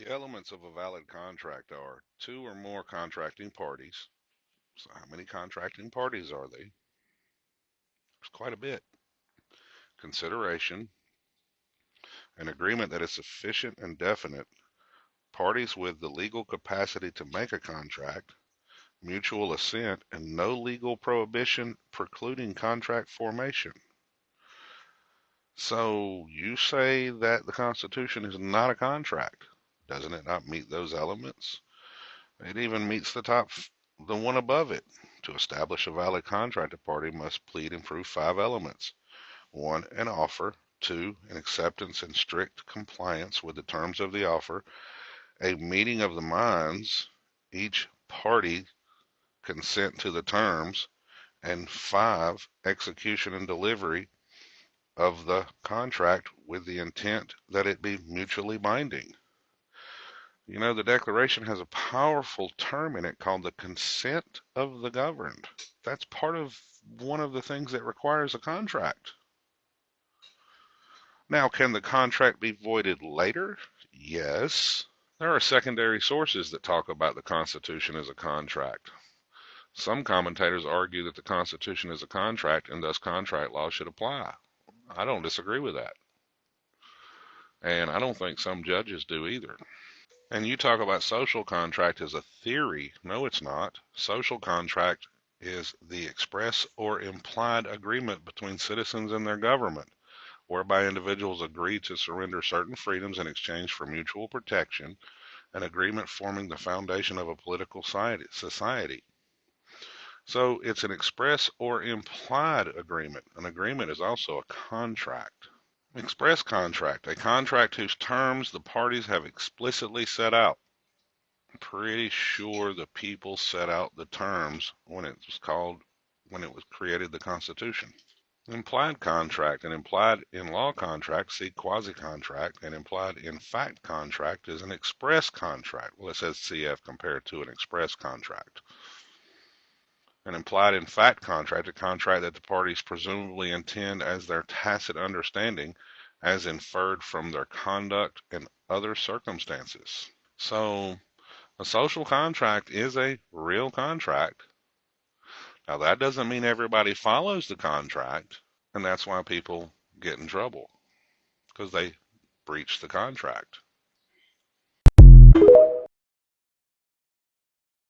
The elements of a valid contract are two or more contracting parties. So, how many contracting parties are they? There's quite a bit. Consideration, an agreement that is sufficient and definite, parties with the legal capacity to make a contract, mutual assent, and no legal prohibition precluding contract formation. So, you say that the Constitution is not a contract. Doesn't it not meet those elements? It even meets the one above it. To establish a valid contract, a party must plead and prove five elements. One, an offer. Two, an acceptance and strict compliance with the terms of the offer. A meeting of the minds, each party consent to the terms. And five, execution and delivery of the contract with the intent that it be mutually binding. You know, the Declaration has a powerful term in it called the consent of the governed. That's part of one of the things that requires a contract. Now, can the contract be voided later? Yes. There are secondary sources that talk about the Constitution as a contract. Some commentators argue that the Constitution is a contract and thus contract law should apply. I don't disagree with that. And I don't think some judges do either. And you talk about social contract as a theory. No, it's not. Social contract is the express or implied agreement between citizens and their government, whereby individuals agree to surrender certain freedoms in exchange for mutual protection, an agreement forming the foundation of a political society. So it's an express or implied agreement. An agreement is also a contract. Express contract, a contract whose terms the parties have explicitly set out. I'm pretty sure the people set out the terms when it was created the Constitution. Implied contract, an implied in law contract, see quasi contract, and implied in fact contract is an express contract. Well, it says CF compared to an express contract. An implied in fact contract, a contract that the parties presumably intend as their tacit understanding, as inferred from their conduct and other circumstances. So, a social contract is a real contract. Now, that doesn't mean everybody follows the contract, and that's why people get in trouble, because they breach the contract.